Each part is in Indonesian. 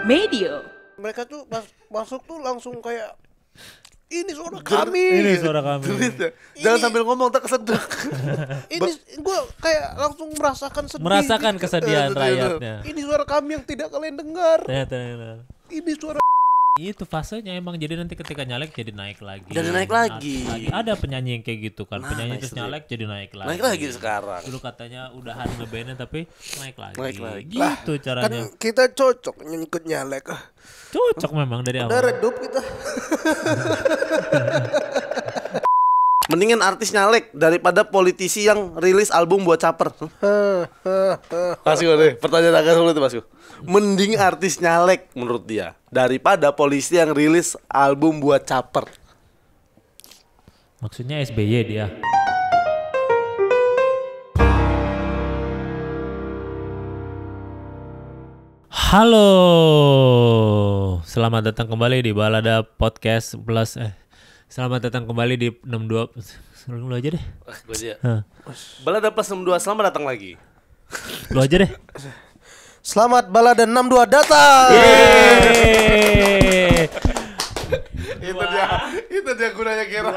Medio. Mereka tuh pas masuk tuh langsung kayak ini suara kami. Ini suara kami. Jangan sambil ngomong tak kesedek. Ini gue kayak langsung merasakan sedih. Merasakan gitu. kesedihan rakyatnya. Ini suara kami yang tidak kalian dengar. Ternyata. Ini suara. Itu fasenya emang, jadi nanti ketika nyalek jadi naik lagi. Jadi naik lagi. Ada penyanyi yang kayak gitu kan, Nah, penyanyi terus istri. nyalek jadi naik lagi. Naik lagi sekarang. Dulu katanya udahan ngebandnya tapi naik lagi. Naik lagi. Gitu Kan caranya. kita cocok ikut nyalek. Cocok memang dari Udah awal. redup kita. Mendingan artis nyalek daripada politisi yang rilis album buat caper. Masku deh, pertanyaan agak sulit Masku. Mending artis nyalek menurut dia daripada polisi yang rilis album buat caper. Maksudnya SBY dia. Halo, selamat datang kembali di Balada Podcast Plus. Selamat datang kembali di 62. Lu aja deh. Gue aja. Hah. Balada Plus 62, selamat datang lagi. Lu aja deh. Selamat Balada 62 datang. Yeay. Itu dia gunanya kira.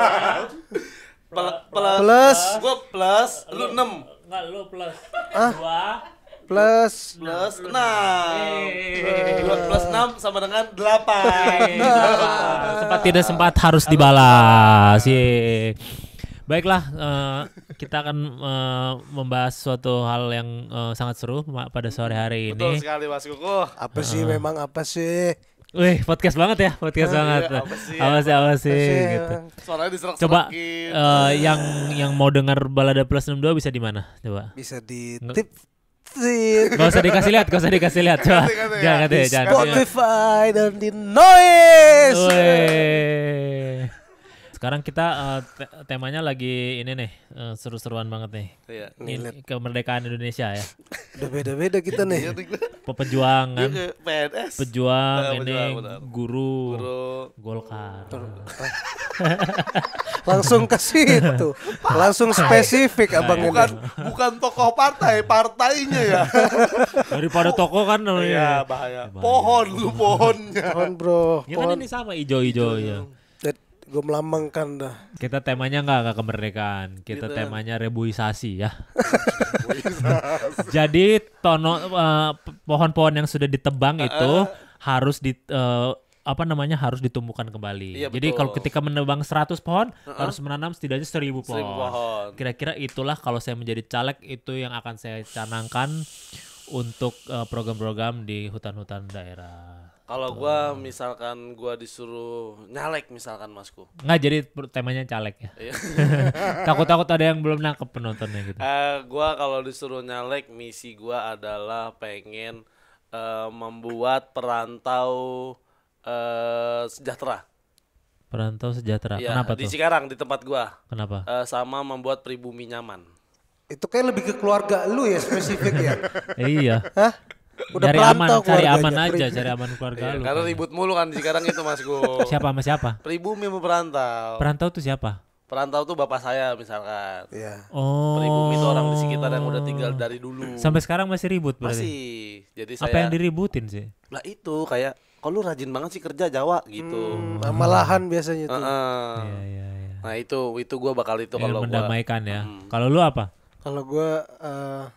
Plus. Gua plus, lu 6. Enggak, lu plus. Plus. Plus 6. 2 plus 6 sama dengan 8. Sempat tidak sempat harus dibalas. Yeay. Baiklah, kita akan membahas suatu hal yang sangat seru pada sore hari Betul ini. sekali Mas Kuku. Apa sih memang apa sih? Wih, podcast banget ya, podcast banget. Apa sih gitu. Suaranya diserak-serakin. Coba yang mau dengar Balada Plus 62 bisa di mana? Coba. Bisa di Nggak- tip. Gak usah dikasih lihat, Coba. Jangan Di jangan. Spotify dan di Noise. Wih. Sekarang kita temanya lagi ini nih, seru-seruan banget nih. Iya. Ini kemerdekaan Indonesia ya. Udah beda-beda kita nih. Pejuangan, PNS. pejuang Nah, ini pejuang, benar. guru, Bro. Golkar. Langsung ke situ. Langsung spesifik abang ini. Bukan tokoh partai, partainya ya. Daripada toko kan Iya, namanya. bahaya. Pohon lu pohonnya. Pohon bro. Ya kan ini sama ijo-ijo ya. Gue melambangkan dah. Kita temanya nggak kemerdekaan, kita temanya rebuisasi ya. Jadi pohon-pohon yang sudah ditebang itu harus harus ditumbuhkan kembali. Iya, Jadi betul. kalau ketika menebang 100 pohon harus menanam setidaknya 1000 pohon. 1000 pohon. Kira-kira itulah kalau saya menjadi caleg itu yang akan saya canangkan untuk program-program di hutan-hutan daerah. Kalau gua misalkan gua disuruh nyalek misalkan Masku. Nggak, jadi temanya caleg ya. Iya. Takut-takut ada yang belum nangkep penontonnya gitu. Gua kalau disuruh nyalek misi gua adalah pengen membuat perantau sejahtera. Perantau sejahtera. Ya, Kenapa di tuh? Cikarang di tempat gua. Kenapa? Sama membuat pribumi nyaman. Itu kayak lebih ke keluarga lu ya spesifik ya. Iya. Hah? Udah Cari aman, perantau cari aman keluarganya. aja, cari aman keluarga Iya, lu. karena kan. ribut mulu kan di Cikarang itu Masku. Siapa sama siapa? Pribumi sama perantau. Perantau tuh siapa? Perantau tuh bapak saya misalkan. Iya. Oh. Pribumi itu orang di sekitar yang udah tinggal dari dulu. Sampai sekarang masih ribut berarti. Masih. Jadi Apa saya yang diributin sih? lah itu kayak kok lu rajin banget sih kerja Jawa gitu. Nama lahan biasanya tuh. Heeh. Iya, iya, iya. Nah itu gua bakal itu Ingin kalau gua. mendamaikan ya. Kalau lu apa? Kalau gua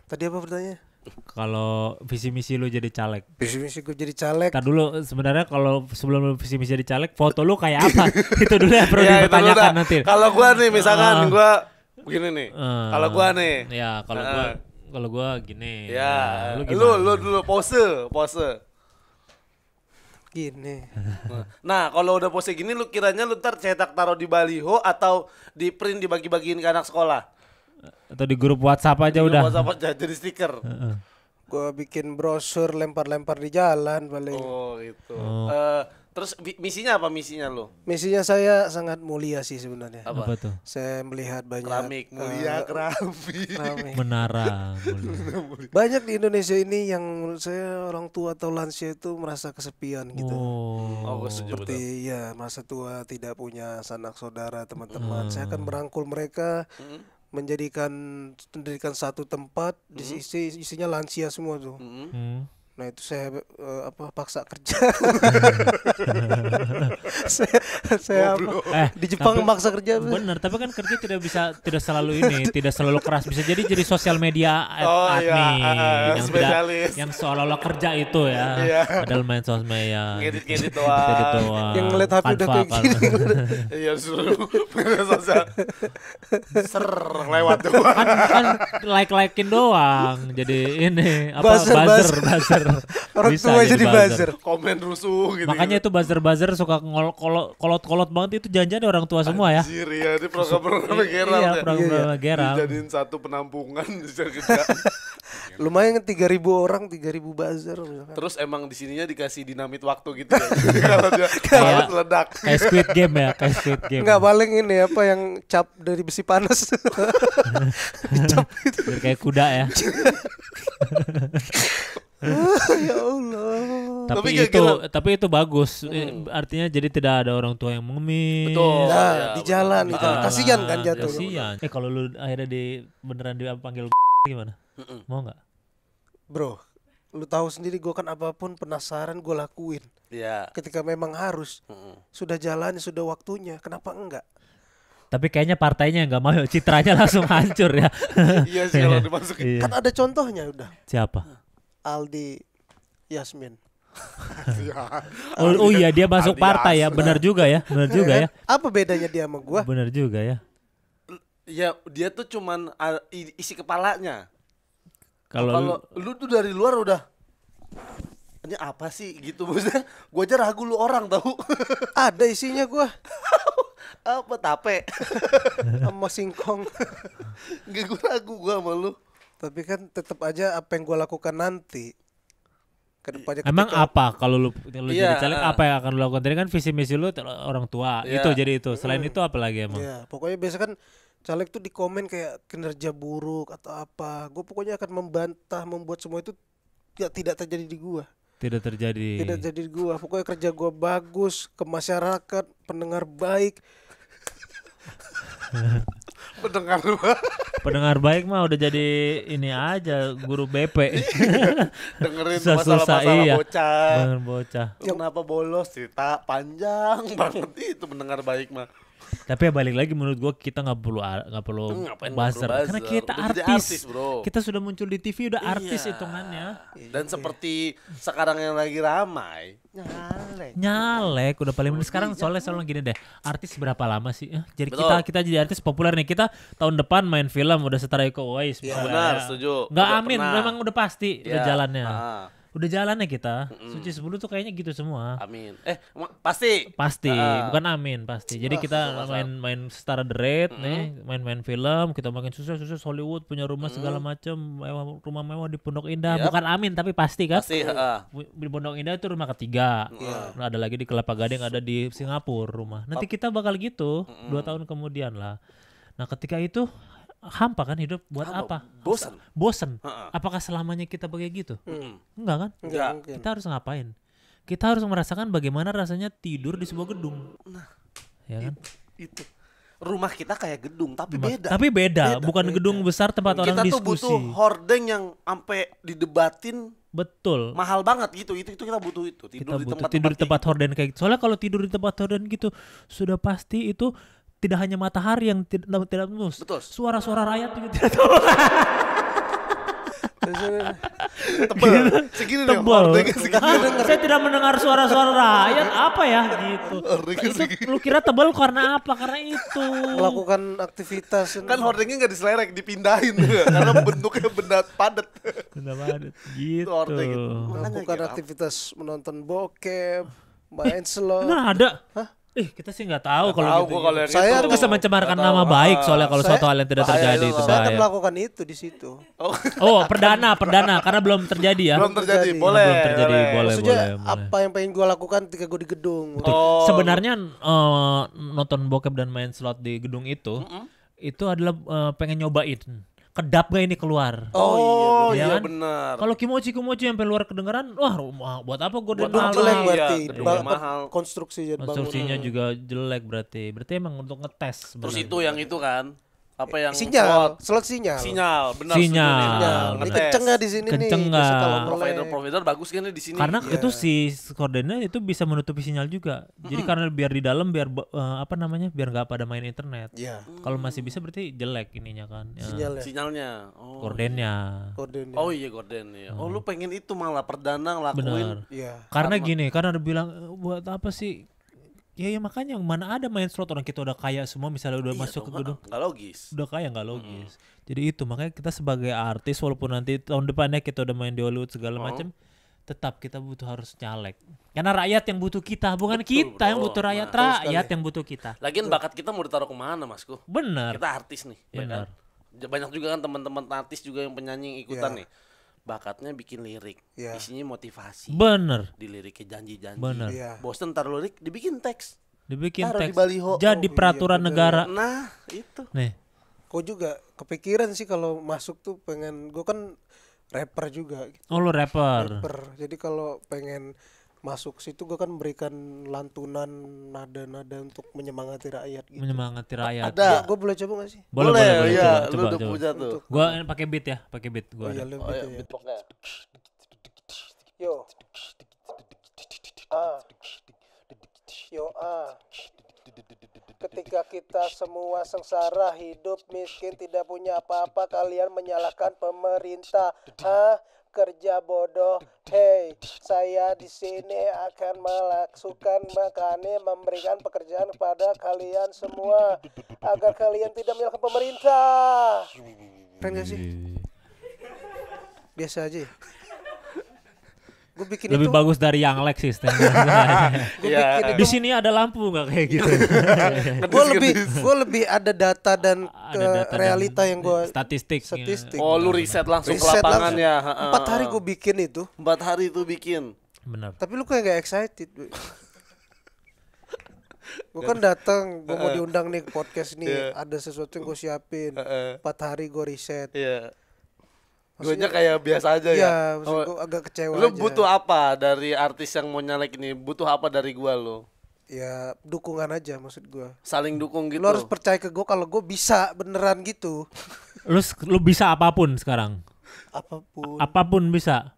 tadi apa pertanyaannya? Kalau visi misi lu jadi caleg. Visi-misi gue jadi caleg. Ntar dulu sebenarnya kalau sebelum lu visi misi jadi caleg, foto lu kayak apa? Itu dulu yang perlu Ya, itu dulu dipertanyakan dah. nanti. Kalau gua nih misalkan gua begini nih. Eh, Kalau gua nih. Ya, kalau gua gini. Ya, Lu lu gimana? dulu pose. Gini. Nah, kalau udah pose gini lu kiranya lu ntar cetak taruh di baliho atau di print dibagi-bagiin ke anak sekolah. Atau di grup WhatsApp aja udah. WhatsApp aja jadi stiker. Heeh. Gua bikin brosur lempar-lempar di jalan paling. Oh, gitu. Oh. Terus misinya apa misinya lu? Misinya saya sangat mulia sih sebenarnya. Apa tuh? Saya melihat banyak Keramik, mulia keramik. keramik. Menara. mulia. Banyak di Indonesia ini yang menurut saya orang tua atau lansia itu merasa kesepian gitu. Oh. Gue setuju betul. Seperti ya masa tua tidak punya sanak saudara teman-teman. Saya akan merangkul mereka mendirikan satu tempat isinya lansia semua tuh. Hmm. Nah itu saya paksa kerja. saya di Jepang tapi- maksa kerja. Bener, tapi kan kerja tidak selalu tidak selalu keras. Bisa jadi sosial media Oh, iya, admin yang spesialis. yang seolah-olah kerja itu ya. Iya. Padahal main sosmed ya. Ngedit-ngedit Ngedit doang. doang. Yang ngeliat HP udah kayak Canva, gini. Iya suruh media sosial. Ser lewat doang. kan like-likein doang. Jadi ini apa buzzer. Orang Bisa tua jadi buzzer. Komen rusuh gitu. Makanya itu buzzer suka kolot banget itu janjian orang tua semua ya. Anjir ya, ini program-program geral Iya, ya. program geral. Dijadiin satu penampungan bisa kerja. Lumayan 3.000 orang, 3.000 buzzer misalkan. Terus emang di sininya dikasih dinamit waktu gitu ya. Jadi kalau dia harus ledak. Kayak Squid Game ya, kayak Squid Game. Enggak paling ini apa yang cap dari besi panas. Cap itu. Biar kayak kuda ya. Ya Allah. Tapi Tapi kira-kira- itu bagus. Artinya jadi tidak ada orang tua yang mengemis. Betul. Nah, Ya, di jalan itu Jalan, kasihan kan jatuhnya. Kasihan. Kalau lu akhirnya beneran dipanggil gimana? Mau nggak? Bro, lu tahu sendiri gue kan apapun penasaran gue lakuin. Iya. Ketika memang harus, sudah jalannya, sudah waktunya, kenapa enggak? Tapi kayaknya partainya nggak mau, citranya langsung hancur ya. Iya sih kalau dimasukin. Iya. Kan ada contohnya udah. Siapa? Aldi Yasmin. Oh iya dia masuk Aldi partai ya, benar juga ya, benar juga ya, Apa bedanya dia sama gua? benar juga ya. Ya dia tuh cuman isi kepalanya. Kalau Kalau lu tuh dari luar udah ini apa sih gitu maksudnya. Gua aja ragu lu orang tahu. Ada isinya gua Apa tape? sama singkong. Enggak, gua ragu gua sama lu. Tapi kan tetap aja apa yang gua lakukan nanti ke depannya. emang ketika- apa kalau lu Iya, jadi caleg apa yang akan lu lakukan? Tadi kan visi misi lu orang tua, Iya. itu jadi itu. Selain itu apa lagi emang? Ya, pokoknya biasa kan caleg tuh di komen kayak kinerja buruk atau apa. Gue pokoknya akan membantah, membuat semua itu tidak terjadi di gua. Tidak terjadi. Tidak terjadi di gua. Pokoknya kerja gua bagus ke masyarakat, pendengar baik. Pendengar lu. Pendengar baik mah udah jadi ini aja guru BP. Dengerin Susah-susah, masalah-masalah iya. bocah. Bangun bocah. Lu kenapa bolos cerita panjang banget itu pendengar baik mah. Tapi ya balik lagi menurut gua kita nggak perlu Ngapain buzzer perlu karena buzzer? kita Udah jadi artis. artis, bro. Kita sudah muncul di TV udah artis Iya. hitungannya. Dan seperti sekarang yang lagi ramai, Nyalek udah paling bener sekarang soalnya gini deh. Artis berapa lama sih? Jadi Betul. kita jadi artis populer nih. Kita tahun depan main film udah setara Iko Uwais. Iya, benar, setuju. Nggak Udah amin, pernah. memang udah pasti udah Iya. jalannya. Ah. Udah jalannya kita. Suci 10 tuh kayaknya gitu semua. Amin. Pasti. Pasti, Ah. bukan amin pasti. Jadi kita main setara The Raid nih, main film, kita makin sukses Hollywood, punya rumah segala macam, rumah mewah di Pondok Indah. Yap. Bukan amin tapi pasti kan. Pasti, Di Pondok Indah itu rumah ketiga. Nah, ada lagi di Kelapa Gading, ada di Singapura rumah. Nanti kita bakal gitu 2 tahun kemudian lah. Nah, ketika itu hampa kan hidup buat apa? Bosan. Bosen. Apakah selamanya kita begitu? Enggak kan? Enggak mungkin. Kita harus ngapain? Kita harus merasakan bagaimana rasanya tidur di sebuah gedung. Ya kan? Itu. Rumah kita kayak gedung tapi beda. Tapi beda, bukan gedung besar tempat orang Kita tuh diskusi. butuh hordeng yang sampai didebatin Betul. mahal banget gitu. Itu kita butuh itu. Kita Tidur di butuh tempat tidur di tempat horden kayak gitu. Soalnya kalau tidur di tempat horden gitu sudah pasti itu tidak hanya matahari yang tidak tembus. Betul. Suara-suara rakyat juga tidak tahu. tebel. Segini nih Tebal. hordengnya segini. Saya tidak mendengar suara-suara rakyat apa ya gitu. Hordengnya Itu lu kira tebal karena apa? Karena itu. Melakukan aktivitas Kan hordengnya nggak diselerek, dipindahin karena bentuknya benda padat. Benda padat gitu. hordeng gitu. melakukan aktivitas menonton bokep, main slot. Nah ada. Kita sih nggak tahu kalau Tahu gitu. gua kalau yang Saya Itu tuh bisa mencemarkan nggak tahu. nama baik soalnya kalau Saya- suatu hal yang tidak bahaya terjadi itu. itu Saya akan bahaya. melakukan itu di situ. Oh, Oh, perdana karena belum terjadi ya. belum terjadi. terjadi. Boleh. Belum terjadi, boleh. Maksudnya apa yang pengen gue lakukan ketika gue di gedung? Oh, Sebenarnya nonton bokep dan main slot di gedung itu adalah pengen nyobain. Kedap gak ini keluar? Oh Iya iya kan? benar. Kalau kimochi sampai luar kedengeran, wah rumah buat apa gue Buat dan apa? Jelek Iya, berarti. gedungnya mahal. Konstruksi jadi konstruksinya juga jelek berarti. Berarti emang untuk ngetes Terus sebenarnya. itu yang itu kan. Apa yang sinyal, slot sinyal. Sinyal, benar. Sinyal. setuju nih. Sinyal. Ini Ngetes. kenceng nggak di sini nih? Kenceng Biasa nggak? kalau melek. Provider bagus kan di sini. Karena Iya. itu si kordennya itu bisa menutupi sinyal juga. Jadi karena biar di dalam biar biar nggak pada main internet. Iya. Kalau masih bisa berarti jelek ininya kan. Ya, Sinyalnya. Sinyalnya. Oh. kordennya. Kodenya. Oh iya gorden ya. Oh lu pengen itu malah perdana ngelakuin. Benar. Iya. Karena gini, karena ada bilang buat apa sih? Ya makanya mana ada main slot orang kita udah kaya semua misalnya udah Iya masuk ke dong, gedung. nggak logis. Udah kaya nggak logis. Jadi itu makanya kita sebagai artis walaupun nanti tahun depannya kita udah main di Hollywood segala macam, tetap kita harus nyalek. Karena rakyat yang butuh kita, bukan kita yang bro. butuh rakyat, Nah, rakyat yang butuh kita. Lagian bakat kita mau ditaruh kemana Masku? Bener. Kita artis nih, ya kan? Benar. Banyak juga kan teman-teman artis juga yang penyanyi yang ikutan Iya. nih. Bakatnya bikin lirik, Iya. isinya motivasi. Bener. Di liriknya janji-janji. Bener. Iya. Bosen taruh lirik, dibikin teks. Dibikin Taruh di teks. baliho. Jadi Oh, iya, peraturan bener. negara. Nah, itu. Nih. Kok juga kepikiran sih kalau masuk tuh pengen, gue kan rapper juga gitu. Oh lu rapper. Rapper. Jadi kalau pengen masuk situ gue kan memberikan lantunan nada-nada untuk menyemangati rakyat gitu. Menyemangati rakyat. Ada. Gue boleh coba gak sih? Boleh, ya. coba, Lu udah coba. punya tuh. Gua pakai beat ya, pakai beat Oh gua. iya ada. lebih ya. Beatboxnya. Yo. Ah. Yo ah. Ketika kita semua sengsara, hidup miskin, tidak punya apa-apa, kalian menyalahkan pemerintah. Hah? Kerja bodoh. Hey, saya di sini akan melaksukan makanya memberikan pekerjaan kepada kalian semua agar kalian tidak menyalahkan pemerintah. Keren gak sih? Biasa aja. Gue bikin Lebih itu. bagus dari yang Lex sih. Iya. Di sini ada lampu nggak kayak gitu? Gue lebih ada data dan Ada data dan realita yang gue statistik. statistik. Oh, lu riset langsung ke Riset lapangan langsung. ya. 4 hari gue bikin itu. 4 hari itu bikin. Benar. Tapi lu kayak gak excited. Gue kan datang, gue mau diundang nih ke podcast nih. Ada sesuatu yang gue siapin. 4 hari gue riset. Iya. Guanya kayak biasa aja Iya, ya. maksud gue agak kecewa Lu aja. butuh apa dari artis yang mau nyalek ini? Butuh apa dari gua lu? Ya dukungan aja maksud gue. Saling dukung gitu. Lu harus percaya ke gue kalau gue bisa beneran gitu. Lu bisa apapun sekarang. Apapun. Apapun bisa.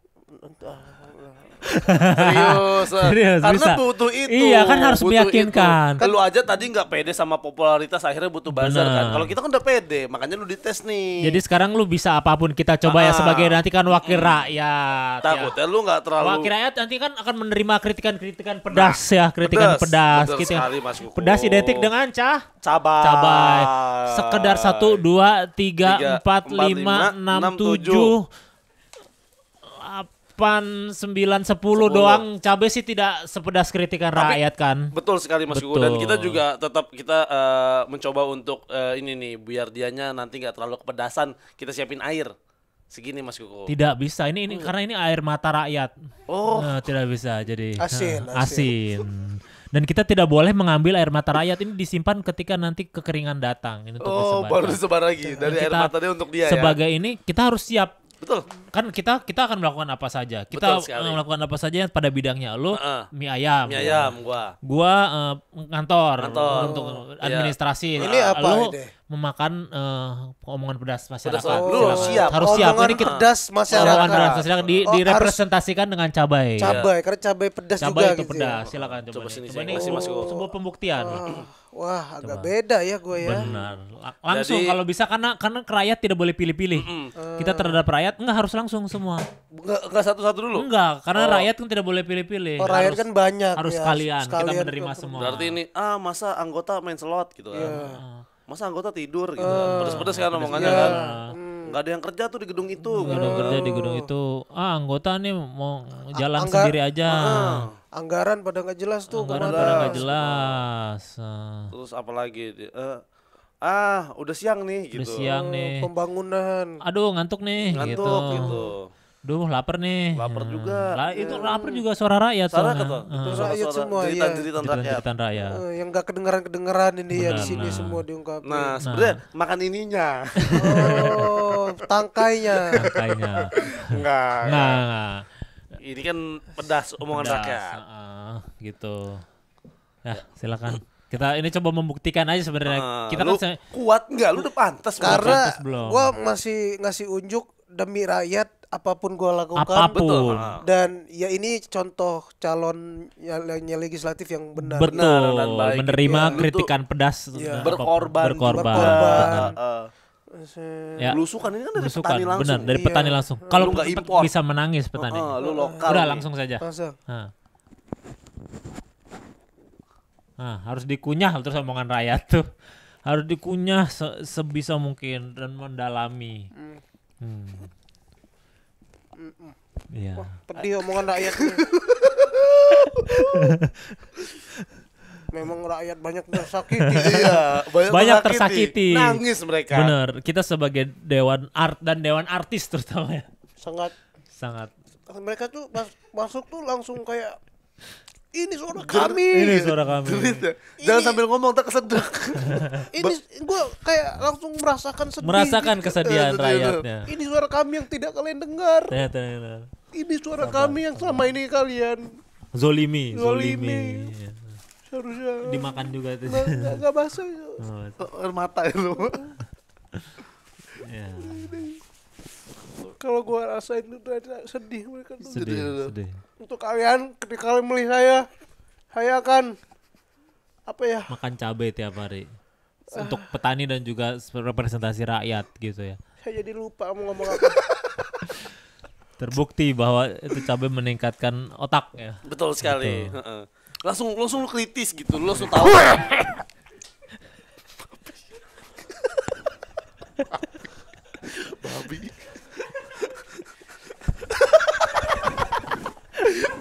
Serius. Serius, Karena bisa. butuh itu. Iya, kan harus Butuh meyakinkan. itu. Lu aja tadi nggak pede sama popularitas, akhirnya butuh buzzer Bener. kan. Kalau kita kan udah pede, makanya lu dites nih. Jadi sekarang lu bisa apapun kita coba ya sebagai nanti kan wakil rakyat. takutnya lu nggak terlalu Wakil rakyat nanti kan akan menerima kritikan-kritikan pedas ya, kritikan pedas. pedas. Betul Kritikan- sekali, Mas Kuku. pedas identik dengan cabai. cabai. Sekedar 1, 2, 3, 4, 5, 6, 7, 8, 9, 10 doang. Cabai sih tidak sepedas kritikan rakyat kan. Betul sekali Mas Kuku. Betul. Dan kita juga tetap mencoba untuk ini nih biar dianya nanti nggak terlalu kepedasan, kita siapin air segini Mas Kuku. Tidak bisa. Ini karena ini air mata rakyat. Oh. Tidak bisa. Jadi Asin, asin. Dan kita tidak boleh mengambil air mata rakyat ini disimpan ketika nanti kekeringan datang. Ini untuk Oh, disebarkan. baru disebar lagi dari air Kita mata dia untuk dia ya. sebagai ini kita harus siap. Betul. Kan kita akan melakukan apa saja. Kita Betul sekali. melakukan apa saja pada bidangnya. Lu mie ayam. Mie ayam Gua ngantor Ngantor. untuk Iya. administrasi. Ini apa Lu ini? memakan omongan pedas masyarakat. Pedas. Lu Silakan. siap. Harus siap. Omongan Ini kita pedas masyarakat. omongan pedas masyarakat Oh, direpresentasikan dengan cabai. Cabai, karena cabai pedas Cabai juga itu gitu pedas. ya. Silakan Coba coba. sini, Coba saya ini kasih Mas Kuku. sebuah pembuktian. Wah, agak beda ya gue ya. Benar. Langsung Jadi- kalau bisa karena rakyat tidak boleh pilih-pilih. Kita terhadap rakyat enggak harus langsung semua. Enggak satu-satu dulu. Enggak, karena rakyat kan tidak boleh pilih-pilih. Oh, rakyat kan banyak harus ya. sekalian kita Sekalian menerima kan. semua. Berarti ini masa anggota main slot gitu kan. Iya. Masa anggota tidur gitu. Pedes-pedes kan omongannya kan. Enggak ada yang kerja tuh di gedung itu. Gedung kerja di gedung itu. Anggota nih mau jalan Angga- sendiri aja. Anggaran pada nggak jelas tuh Anggaran kemana. pada nggak jelas. Terus apa lagi? Udah siang nih Udah gitu. siang nih. Pembangunan. Aduh ngantuk nih Ngantuk gitu. Duh lapar nih. Lapar juga. Itu lapar juga suara rakyat Salah soalnya. kata. Itu Rakyat semua, iya. jeritan-jeritan rakyat. Jeritan rakyat. Yang nggak kedengeran ini ya di Benar, sini nah. semua diungkapin. Nah, sebenarnya makan ininya. Oh, tangkainya. Kayaknya. Enggak. Nah, Ini kan pedas omongan pedas, rakyat. gitu. Ya, silakan. Kita ini coba membuktikan aja sebenarnya. Kita lu kan kuat nggak? Lu udah pantas. Karena pantas belum. gue masih ngasih unjuk demi rakyat apapun gue lakukan. apapun. Betul. Dan ya ini contoh calon yang legislatif yang benar. Betul. dan baik. Menerima Iya. kritikan pedas. Iya. Berkorban. Berkorban. Ya. Belusukan ini kan dari Belusukan, petani langsung. benar, dari Iya. petani langsung. Kalau Lu nggak impor. bisa menangis petani. Lu lokal. Udah nih. langsung saja. Langsung. Nah, harus dikunyah terus omongan rakyat tuh. Harus dikunyah sebisa mungkin dan mendalami. Iya. Pedih omongan rakyat ini. Memang rakyat banyak tersakiti. Iya, Banyak tersakiti. Nangis mereka. Bener, kita sebagai dewan art dan dewan artis terutama ya. Sangat. Sangat. Mereka tuh masuk tuh langsung kayak ini suara kami. Ini suara kami. Jangan sambil ngomong tak kesedek. Ini gue kayak langsung merasakan sedih. Merasakan kesedihan rakyatnya. Ini suara kami yang tidak kalian dengar. Ternyata. Ini suara kami yang selama ini kalian Zolimi. Zolimi. Iya. seharusnya Dimakan juga tuh. nggak basah. Air mata itu. Ya. Kalau gua rasain itu sedih mereka tuh. Sedih. Untuk kalian ketika kalian melihat saya akan apa ya? Makan cabai tiap hari. Untuk petani dan juga representasi rakyat gitu ya. Saya jadi lupa mau ngomong apa. Terbukti bahwa itu cabai meningkatkan otak ya. Betul sekali. Betul. Heeh. Langsung lu kritis gitu, lu langsung tahu. Babi.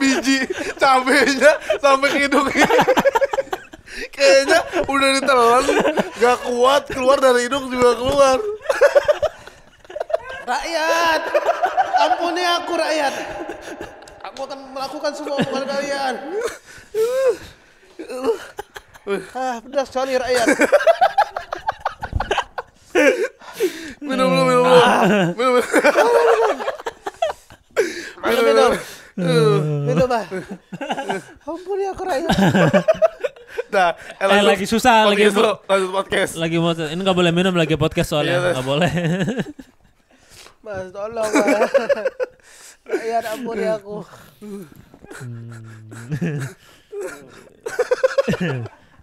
Biji cabenya sampai ke hidung ini. Kayaknya udah ditelan, gak kuat, keluar dari hidung juga keluar. Rakyat, ampuni aku rakyat. Aku akan melakukan semua omongan kalian. Pedas sekali rakyat. Minum. Minum, Pak. Ampuni aku rakyat. Nah, Lagi susah, lagi lanjut podcast. lagi mau ini nggak boleh minum lagi podcast soalnya nggak boleh. Mas, tolong, Mas. Rakyat, ampuni aku.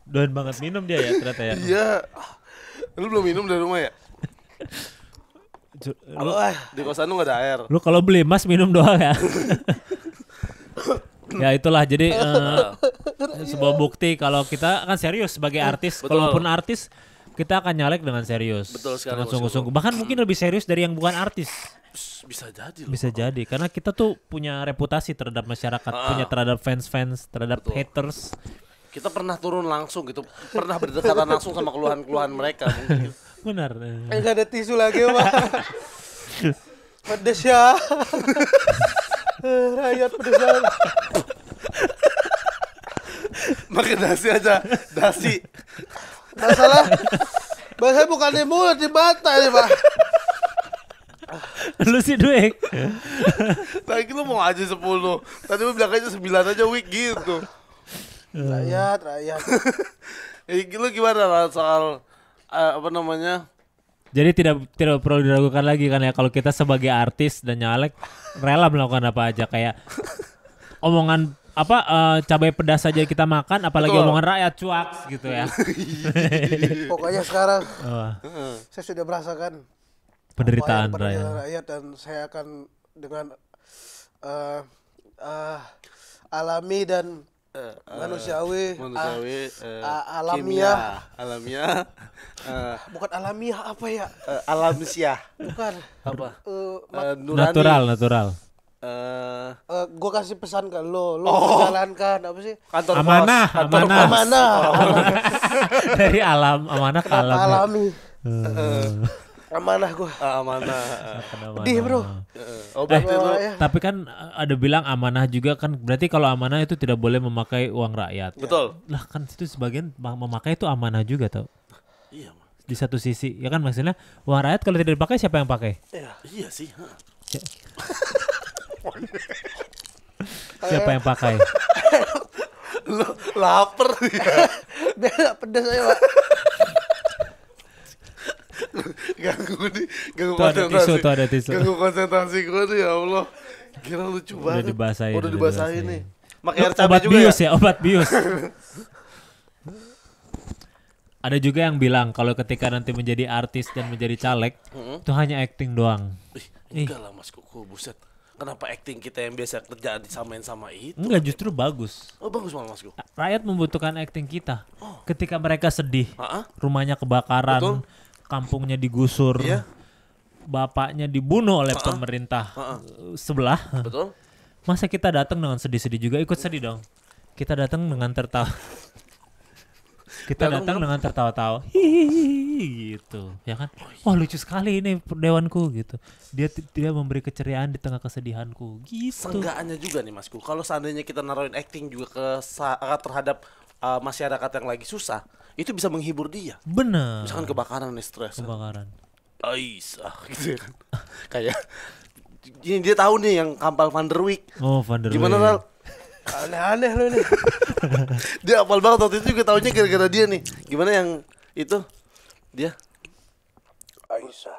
Doyan banget minum dia ya ternyata ya. Iya. Lu belum minum dari rumah ya? Lu, Di kosan lu gak ada air. lu kalau beli mas minum doang ya. Ya itulah jadi sebuah bukti kalau kita kan serius sebagai artis. Betul. Kalaupun artis kita akan nyalek dengan serius. Betul sekali, Dengan Mas sungguh-sungguh. Bahkan mungkin lebih serius dari yang bukan artis. Bisa jadi loh. Bisa jadi karena kita tuh punya reputasi terhadap masyarakat, punya terhadap fans-fans, terhadap Betul. haters. Kita pernah turun langsung gitu, pernah berdekatan langsung sama keluhan-keluhan mereka mungkin. Benar. Enggak ada tisu lagi, Pak. Pedes ya. Rakyat pedes banget. Makan dasi aja, dasi. Masalah bukan di mulut, di mata ini, Pak. Lu sih Dwek. Lagi lu mau aja 10. Tadi lu bilang aja 9 aja week gitu. Rakyat. Lu gimana lah soal apa namanya? Jadi tidak perlu diragukan lagi kan ya kalau kita sebagai artis dan nyalek rela melakukan apa aja kayak omongan apa cabai pedas saja kita makan apalagi Betul. omongan rakyat cuak gitu ya. Pokoknya sekarang Oh, saya sudah merasakan penderitaan apa yang rakyat. rakyat dan saya akan dengan alami dan manusiawi, alamiah. Alamiah. Bukan alamiah apa ya? Alamiah. Bukan. Apa? Nurani. Natural. Gue kasih pesan ke lo menjalankan apa sih? Kantor Amanah, pos, kantor amanah. pos. Amanah. Dari alam amanah ke alam. Alami. Amanah gue. Amanah. Pedih, Bro. Obat itu. Tapi kan ada bilang amanah juga kan berarti kalau amanah itu tidak boleh memakai uang rakyat. Betul. Lah kan itu sebagian memakai itu amanah juga tau. Iya. Di satu sisi ya kan maksudnya uang rakyat kalau tidak dipakai siapa yang pakai? Iya sih. Siapa yang pakai? Lu lapar ya. Biar gak pedes aja, Pak. Ganggu Tuh ada tisu, tuh ada tisu. Ganggu konsentrasi gue nih, ya Allah. Gila lucu banget. Udah dibasahin nih. Pakai air cabai Obat juga bius ya? ya, obat bius. Ada juga yang bilang kalau ketika nanti menjadi artis dan menjadi caleg, itu hanya acting doang. Enggak lah Mas Kuku, buset. Kenapa acting kita yang biasa kerjaan disamain sama itu? Enggak, justru bagus. Oh bagus malah Mas Kuku. Rakyat membutuhkan acting kita. Ketika mereka sedih, rumahnya Betul. kebakaran, kampungnya digusur, Iya. bapaknya dibunuh oleh pemerintah sebelah. Betul? Masa kita datang dengan sedih-sedih juga, ikut sedih dong. Kita datang dengan tertawa. Kita datang dengan tertawa-tawa. Hihihi gitu, ya kan? Wah, lucu sekali ini dewanku gitu. Dia memberi keceriaan di tengah kesedihanku gitu. Seenggaknya juga nih Masku, kalau seandainya kita naruhin acting juga ke terhadap masyarakat yang lagi susah, itu bisa menghibur dia. Bener. Misalkan kebakaran nih, stres. Kebakaran. Aisyah gitu ya kan. Kayak ini dia tahu nih yang Kampal Van der Wijk. Oh, Van der Gimana Wijk. Ral? Aneh-aneh lu nih. Dia hafal banget waktu itu juga taunya gara-gara dia nih. Gimana yang itu? Dia Aisyah.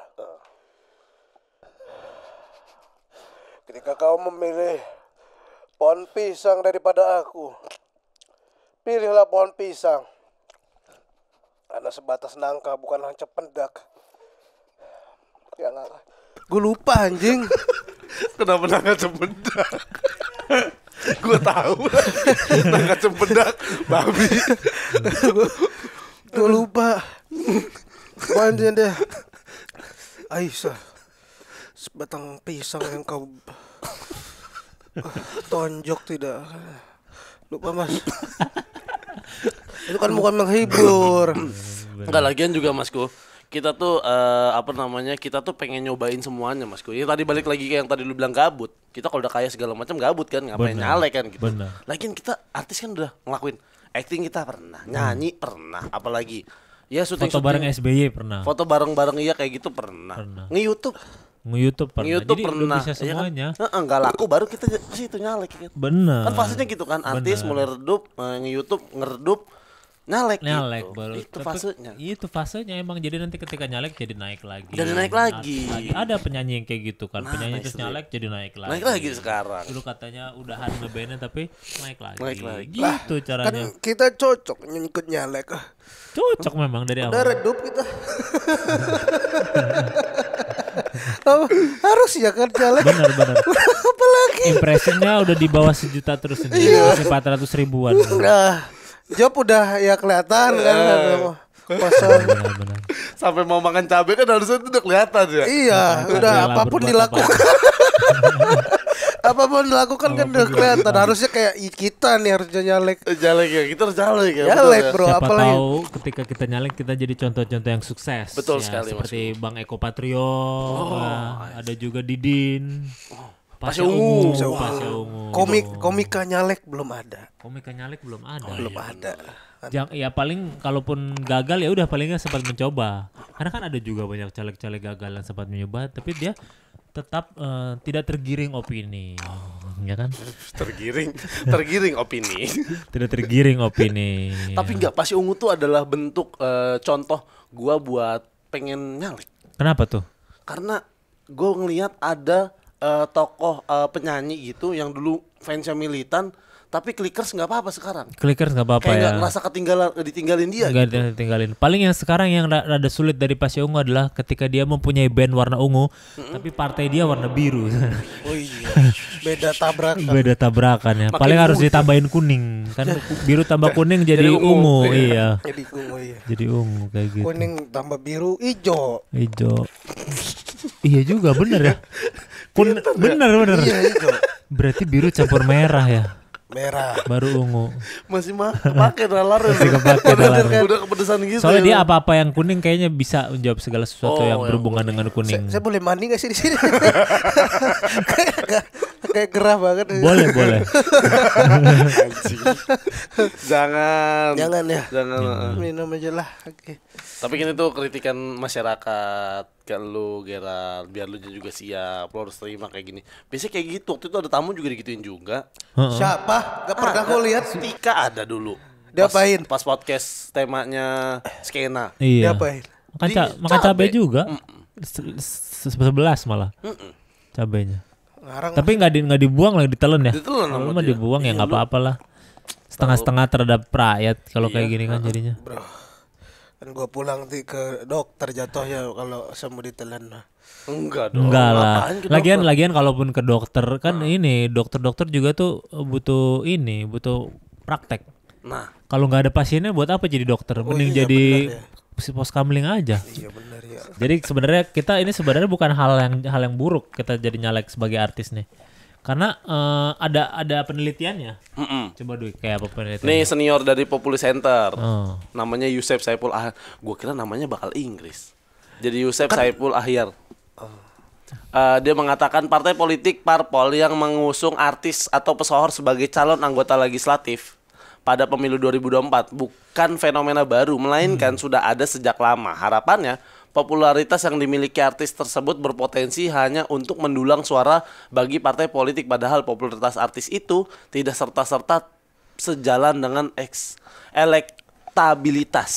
Ketika kau memilih pohon pisang daripada aku, pilihlah pohon pisang. Karena sebatas nangka bukan lancap pendak. Ya lah. Gue lupa anjing. kenapa nangka cempedak? Gue tahu. Nangka cempedak babi. Gue lupa. Anjing deh. Aisyah, sebatang pisang yang kau tonjok tidak. Lupa Mas. Itu kan bukan menghibur. Enggak lagian juga Masku. Kita tuh kita tuh pengen nyobain semuanya Masku. Ya tadi balik lagi ke yang tadi lu bilang gabut. Kita kalau udah kaya segala macam gabut kan, ngapain Bener. nyalek kan gitu. Bener. Lagian kita artis kan udah ngelakuin acting kita pernah, nyanyi pernah, apalagi ya syuting Foto bareng SBY pernah. foto bareng-bareng iya kayak gitu pernah. Pernah. Nge-YouTube Nge-YouTube pernah. Nge-YouTube Jadi pernah. udah bisa Iya kan? semuanya. Enggak laku baru kita ke situ nyalek kan. Bener. Kan fasenya gitu kan, artis Bener. mulai redup, nge-YouTube ngeredup, nyalek Nyalek gitu. baru. Itu Tapi fasenya. Itu fasenya emang, jadi nanti ketika nyalek jadi naik lagi. Jadi naik lagi. Ada penyanyi yang kayak gitu kan. Nah, Penyanyi nice terus nyalek jadi naik lagi. Naik lagi sekarang. Dulu katanya udahan ngebandnya tapi naik lagi. Naik lagi. Gitu Kan caranya. kita cocok ikut nyalek. Cocok memang dari Udah awal. redup kita. Apa? Harus ya kan nyalek. Benar. Apalagi. Impresinya udah di bawah 1 juta terus ini. Masih 400 ribuan. Nah, job udah ya kelihatan kan. Pasal. Benar. Sampai mau makan cabai kan harusnya itu udah kelihatan ya. Iya, udah Rela apapun berbuat dilakukan. Apapun dilakukan kan udah kelihatan. Harusnya kayak kita nih harusnya nyalek. Nyalek ya, kita harus nyalek ya. Nyalek betul ya. bro, Siapa apalagi. tahu ketika kita nyalek kita jadi contoh-contoh yang sukses. Betul ya, sekali, seperti Bang Eko Patrio, ada juga Didin. Pasya Ungu. Pasya Ungu. Komika nyalek belum ada. Komika nyalek belum ada. Belum ada. Ya paling kalaupun gagal ya udah palingnya sempat mencoba. Karena kan ada juga banyak caleg-caleg gagal yang sempat mencoba tapi dia tetap tidak tergiring opini. Ya kan? Tergiring opini. Tidak tergiring opini. Tapi enggak, Pasya Ungu tuh adalah bentuk contoh gua buat pengen nyalek. Kenapa tuh? Karena gua ngelihat ada tokoh penyanyi gitu yang dulu fansnya militan tapi clickers nggak apa-apa sekarang. Clickers nggak apa-apa Kayak ya. nggak ngerasa ditinggalin dia. Nggak Gitu. ditinggalin. Paling yang sekarang yang rada sulit dari Pasya Ungu adalah ketika dia mempunyai band warna ungu, tapi partai dia warna biru. Oh iya. Beda tabrakan. Beda tabrakan ya. Makin Paling harus muda. ditambahin kuning. Kan biru tambah kuning jadi ungu. Iya. Jadi ungu iya. Jadi ungu kayak gitu. Kuning tambah biru, hijau. Hijau. Iya juga bener ya. Bener. Iya hijau. Berarti biru campur merah ya. Merah. Baru ungu. Masih pakai nalar ya. Kepake nalar. Udah kepedesan gitu. Soalnya ya. dia apa-apa yang kuning kayaknya bisa menjawab segala sesuatu yang berhubungan dengan kuning. Saya boleh mandi gak sih di sini? kayak gerah banget. Boleh. Anjing. Jangan ya. Jangan. Minum aja lah. Oke. Tapi kan itu kritikan masyarakat kan lu Gerald, biar lu juga siap, lu harus terima kayak gini. Biasanya kayak gitu, waktu itu ada tamu juga digituin juga. Siapa? Gak pernah gue lihat. Tika ada dulu. Diapain? Pas podcast temanya skena. Iya. Diapain? Makan cabai juga. 11 malah. Cabainya. Ngarang. Tapi nggak dibuang lagi, ditelan ya. Ditelan sama Kalau mah dia. dibuang ya Iya, nggak lu- apa-apa lah. Setengah-setengah terhadap rakyat kalau kayak Iya, gini kan jadinya. Bro. Kan gua pulang ke dokter jatuhnya kalau semua ditelan. Enggak dong. Enggak lah. Ngapain ke Lagian dokter? lagian kalaupun ke dokter kan ini dokter-dokter juga tuh butuh praktek. Nah, Kalau nggak ada pasiennya buat apa jadi dokter? Mending iya, jadi benar si pos kamling aja. Iya benar ya. Jadi sebenarnya kita ini sebenarnya bukan hal yang buruk kita jadi nyalek sebagai artis nih. Karena ada penelitiannya. Coba Dwi, kayak apa penelitiannya? nih senior dari Populi Center. Oh. Namanya Yusef Saipul Ahyar. Gua kira namanya bakal Inggris. Jadi Yusef Saipul Ahyar. Dia mengatakan partai politik parpol yang mengusung artis atau pesohor sebagai calon anggota legislatif pada pemilu 2024 bukan fenomena baru, melainkan sudah ada sejak lama. Harapannya, popularitas yang dimiliki artis tersebut berpotensi hanya untuk mendulang suara bagi partai politik, padahal popularitas artis itu tidak serta-serta sejalan dengan elektabilitas.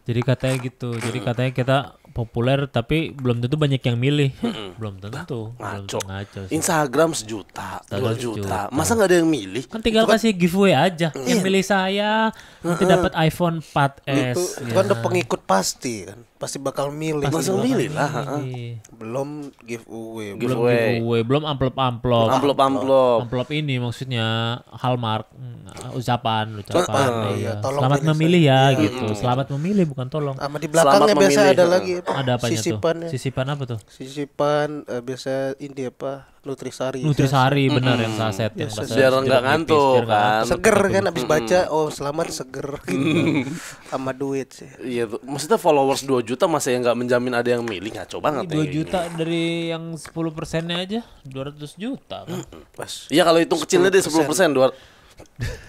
Jadi katanya gitu. Jadi katanya kita populer tapi belum tentu banyak yang milih. Belum tentu. Ngaco. Ngaco sih. Instagram 1 juta, 2 Instagram juta. 1 juta. Masa nggak ada yang milih? Kan tinggal kasih giveaway aja. Yang milih saya nanti dapat iPhone 4S. Itu kan udah pengikut pasti kan. Pasti bakal milih. Masa milih lah. Belum giveaway. Belum Giveaway. giveaway, belum amplop. Amplop. Amplop ini maksudnya hallmark, ucapan. iya, Iya. tolong Selamat pilih memilih ya gitu. Selamat memilih bukan tolong. Sama di belakangnya Selamat biasa memilih. ada lagi apa? Ada apanya Sisipannya. tuh? Sisipan apa tuh? Sisipan biasa ini apa? Nutrisari. Nutrisari benar yang saset yang rasa Biar jeruk nggak nipis, ngantuk, biar nggak kan. ngantuk. Seger kan abis baca, oh selamat seger gitu. Sama duit sih. Iya tuh. Maksudnya followers 2 juta masa yang nggak menjamin ada yang milih, ngaco banget. 2 juta dari yang 10%-nya aja 200 juta kan. Pas Iya kalau hitung kecilnya deh 10%,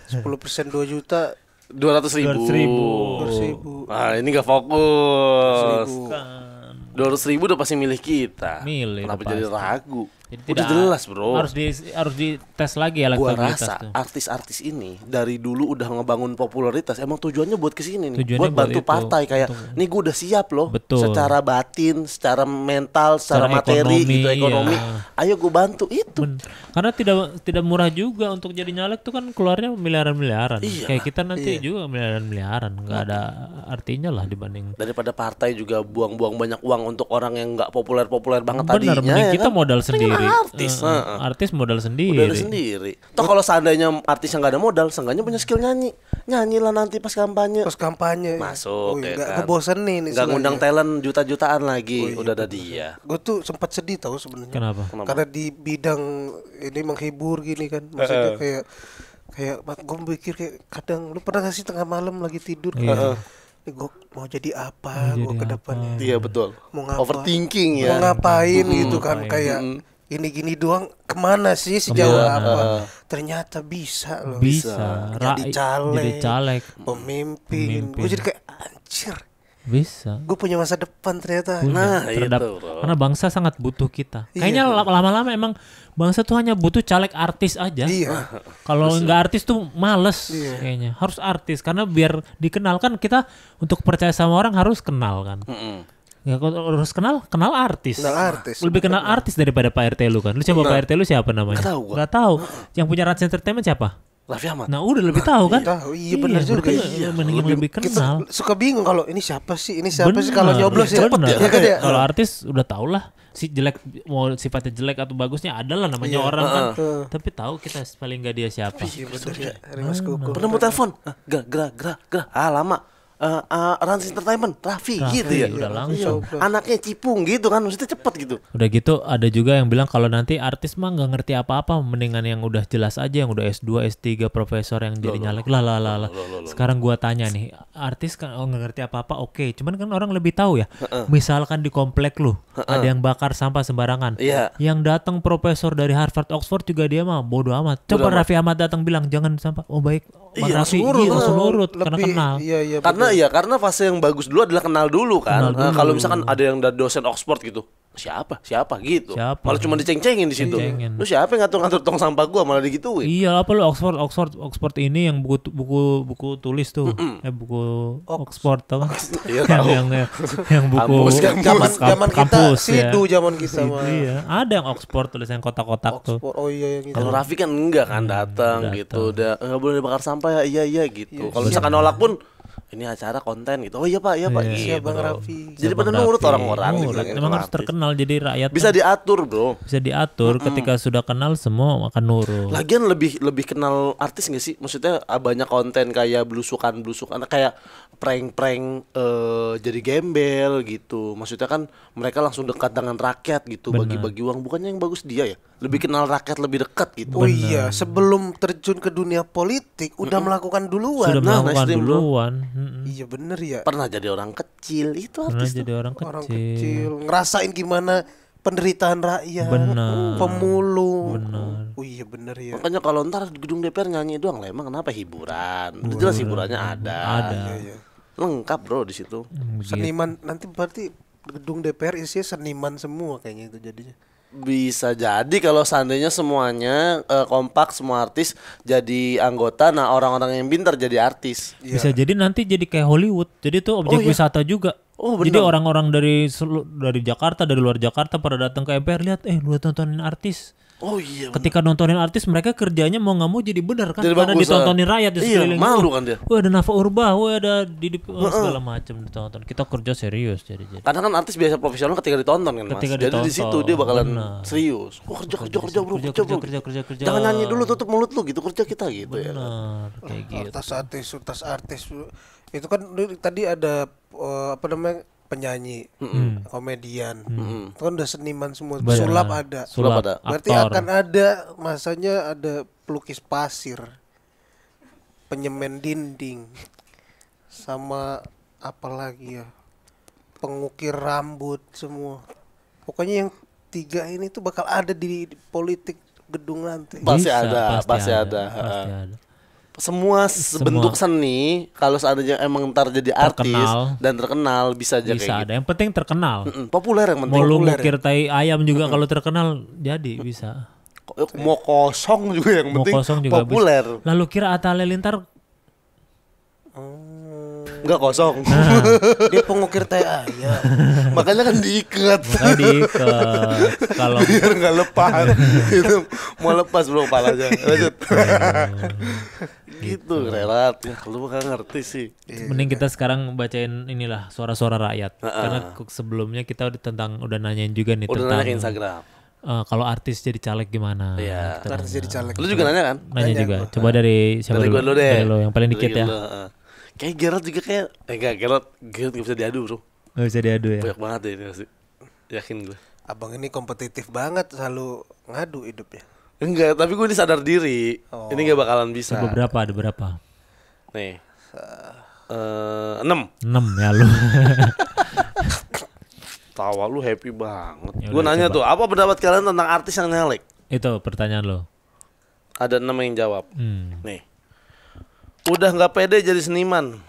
10% 2 juta 200.000. 200.000. Ah ini nggak fokus. Kan. 200.000 udah pasti milih kita. Milih, Kenapa udah jadi pasti. ragu? Jadi Udah tidak- jelas bro. Harus dites lagi Gua elektabilitas rasa tuh. artis-artis ini dari dulu udah ngebangun popularitas. Emang tujuannya buat kesini nih. Tujuannya Buat buat bantu itu. partai kayak, nih gue udah siap loh. Betul. Secara batin, secara mental, secara Secara materi, ekonomi, gitu ekonomi. iya. Ayo gue bantu itu. Karena tidak murah juga untuk jadi nyalek tuh kan keluarnya miliaran-miliaran. Iya. Kayak kita nanti juga miliaran-miliaran, nggak ada artinya lah dibanding. Daripada partai juga buang-buang banyak uang untuk orang yang nggak populer-populer banget Benar, tadinya. mending ya kita kan? modal Mending sendiri. artis. Artis modal sendiri. Udah ada sendiri. Toh kalau seandainya artis yang nggak ada modal, seenggaknya punya skill nyanyi. Nyanyilah nanti pas kampanye. pas kampanye. Masuk, ya Gak kan? ngebosenin nih. Nggak ngundang talent juta-jutaan lagi. Udah ada dia. Gue tuh sempat sedih tau sebenarnya. Kenapa? Karena di bidang ini menghibur gini kan. Maksudnya kayak gue mikir kayak kadang lu pernah gak sih tengah malam lagi tidur Iya. Ini gue mau jadi apa gue ke depannya. Iya betul. Mau ngapa? Overthinking Mau ya. ngapain gitu kan kayak gini-gini doang kemana sih sejauh apa? Ternyata bisa loh. Bisa. Jadi Jadi caleg. Pemimpin. Gue jadi kayak anjir. Bisa. Gue punya masa depan ternyata. Nah, Terhadap, itu, bro. karena bangsa sangat butuh kita. Iya. Kayaknya lama-lama emang bangsa tuh hanya butuh caleg artis aja. Iya. Kalau nggak artis tuh males kayaknya. Harus artis karena biar dikenal kan kita untuk percaya sama orang harus kenal kan. Ya kalau harus kenal artis. Kenal artis. Lebih kenal artis daripada Pak RT lu kan. Lu coba Pak RT lu siapa namanya? Nggak tahu gua. Nggak tahu. Yang punya Rans Entertainment siapa? Raffi Ahmad. Nah udah lebih tahu kan? Tahu, iya benar juga. berarti mending lebih kenal. Kita suka bingung kalau ini siapa sih kalau nyoblos ya. bener. Ya kan ya? Kalau artis udah tau lah si jelek mau sifatnya jelek atau bagusnya adalah namanya orang kan. Tapi tahu kita paling nggak dia siapa. Iya benar ya. Rimas Kuku. Pernah mau telepon? Gerak. Ah lama. Rans Entertainment, Raffi gitu ya. Udah langsung. Anaknya Cipung gitu kan, maksudnya cepet gitu. Udah gitu ada juga yang bilang kalau nanti artis mah nggak ngerti apa-apa, mendingan yang udah jelas aja, yang udah S2, S3, profesor yang jadi nyalek lah. Sekarang gua tanya nih, artis kan nggak ngerti apa-apa, oke. Cuman kan orang lebih tahu ya. Misalkan di komplek lu ada yang bakar sampah sembarangan. Iya. Yang datang profesor dari Harvard, Oxford juga dia mah bodo amat. Coba Raffi Ahmad datang bilang jangan sampah. Oh baik, Bang Iya, Raffi langsung nurut. karena Lebih- kenal. Iya. Karena fase yang bagus dulu adalah kenal dulu kan. Kalau misalkan ada yang dari dosen Oxford gitu, siapa gitu. Siapa? Malah cuma diceng-cengin di situ. Ceng-cengin. Lu siapa yang ngatur-ngatur tong sampah gua malah digituin. Iya, apa lu Oxford ini yang buku tulis tuh. Buku Oxford tau kan? Iya, tahu. yang buku Zaman kita kampus ya. sidu zaman kita mah. Iya, ada yang Oxford tulis yang kotak-kotak tuh. Oxford, oh iya yang itu. Kalau Raffi kan enggak kan datang gitu, udah nggak boleh dibakar sampah ya, iya gitu. Kalau misalkan nolak pun ini acara konten gitu. Oh iya Pak, gitu. Iya Bang Raffi. Jadi pada nurut orang-orang gitu. Emang harus terkenal jadi rakyat Bisa diatur, Bro. bisa diatur ketika sudah kenal semua akan nurut. Lagian lebih kenal artis gak sih? Maksudnya banyak konten kayak belusukan kayak prank jadi gembel gitu. Maksudnya kan mereka langsung dekat dengan rakyat gitu, bagi-bagi uang. Bukannya yang bagus dia ya? Lebih kenal rakyat lebih dekat gitu. Oh iya, sebelum terjun ke dunia politik udah melakukan duluan. Sudah melakukan nice dream, bro. duluan. Iya bener ya. Pernah jadi orang kecil itu Pernah artis tuh. jadi orang Orang kecil. kecil ngerasain gimana penderitaan rakyat. Benar. Pemulung. Benar. Oh iya bener ya. Makanya kalau ntar di gedung DPR nyanyi doang lah, emang kenapa hiburan? Udah jelas hiburannya ada. Iya. Lengkap bro di situ. Seniman nanti berarti gedung DPR isinya seniman semua kayaknya itu jadinya. Bisa jadi kalau seandainya semuanya kompak, semua artis jadi anggota, nah orang-orang yang pintar jadi artis. Bisa jadi nanti jadi kayak Hollywood. Jadi itu objek wisata juga. Oh, jadi benar. orang-orang dari Jakarta, dari luar Jakarta pada datang ke MPR lihat, lu tontonin artis. Oh iya. Ketika nontonin artis mereka kerjanya mau nggak mau jadi benar kan, Jadi karena bagus, ditontonin rakyat di iya, sekeliling. malu kan dia. Wah ada Nafa Urbah, wah ada Didi segala macam ditonton. Kita kerja serius jadi. Karena kan artis biasa profesional ketika ditonton kan mas. Ketika Jadi di ditonton, situ dia bakalan benar. serius. Oh kerja bro, kerja. Jangan nyanyi dulu, tutup mulut lu gitu, kerja kita gitu ya. Benar, kayak gitu. Tas artis itu kan tadi ada apa namanya penyanyi, komedian, itu kan udah seniman semua. Benar. Sulap ada. Berarti aktor. akan ada masanya ada pelukis pasir, penyemen dinding, sama apa lagi ya, pengukir rambut semua. Pokoknya yang 3 ini tuh bakal ada di politik gedung nanti. Pasti Bisa, ada. Pasti ada. Semua bentuk seni kalau seandainya emang ntar jadi artis Terkenal. dan terkenal bisa aja Bisa kayak ada. Yang penting terkenal. gitu. Populer yang penting. Mau lu Populer ngukir tai ayam juga kalau terkenal jadi bisa. ya. Mau kosong juga yang Mau penting kosong juga populer. bisa. Lalu kira Atta Halilintar Enggak kosong. Dia pengukir tai ayam. Makanya kan diikat. diikat. Kalau Biar nggak lepas. Itu mau lepas bro kepalanya. Lanjut. Gitu relat ya, lu gak ngerti sih. mending kita sekarang bacain inilah suara-suara rakyat. Karena sebelumnya kita udah nanyain juga nih Udah tentang nanya ke Instagram. Kalau artis jadi caleg gimana? Iya. Kita Artis jadi caleg. Lu juga nanya kan? nanya juga. Coba dari siapa Dari dulu? gua dulu deh. Dari lo yang paling dikit Dari ya. lu, kayak Gerald juga kayak enggak, Gerald gak bisa diadu bro. Gak bisa diadu ya. Banyak banget deh ini pasti. Yakin gue. Abang ini kompetitif banget, selalu ngadu hidupnya. Enggak, tapi gue ini sadar diri. Ini gak bakalan bisa. Ada berapa? Nih. 6. 6 ya lu. Tawa lu happy banget. Ya Gue udah, nanya coba. tuh, apa pendapat kalian tentang artis yang nyalek? Itu pertanyaan lo. Ada 6 yang jawab. Nih. Udah nggak pede jadi seniman.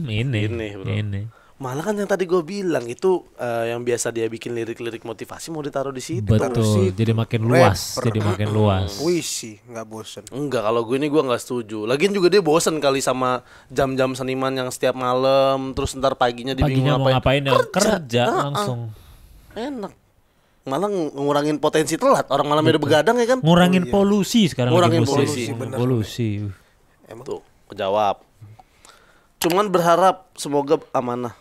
Ini Bro. Ini. Malah kan yang tadi gue bilang itu yang biasa dia bikin lirik-lirik motivasi mau ditaruh di situ. Betul. Jadi makin luas. Jadi makin luas. Puisi, nggak bosen. Enggak, kalau gue ini gue nggak setuju. Lagian juga dia bosen kali sama jam-jam seniman yang setiap malam, terus ntar paginya dia Paginya bingung mau ngapain ya? Kerja langsung. Enak. Malah ngurangin potensi telat. Orang malamnya udah begadang ya kan? Ngurangin polusi sekarang Ngurangin lagi musim. polusi, Polusi. Tuh, kejawab. Cuman berharap semoga amanah.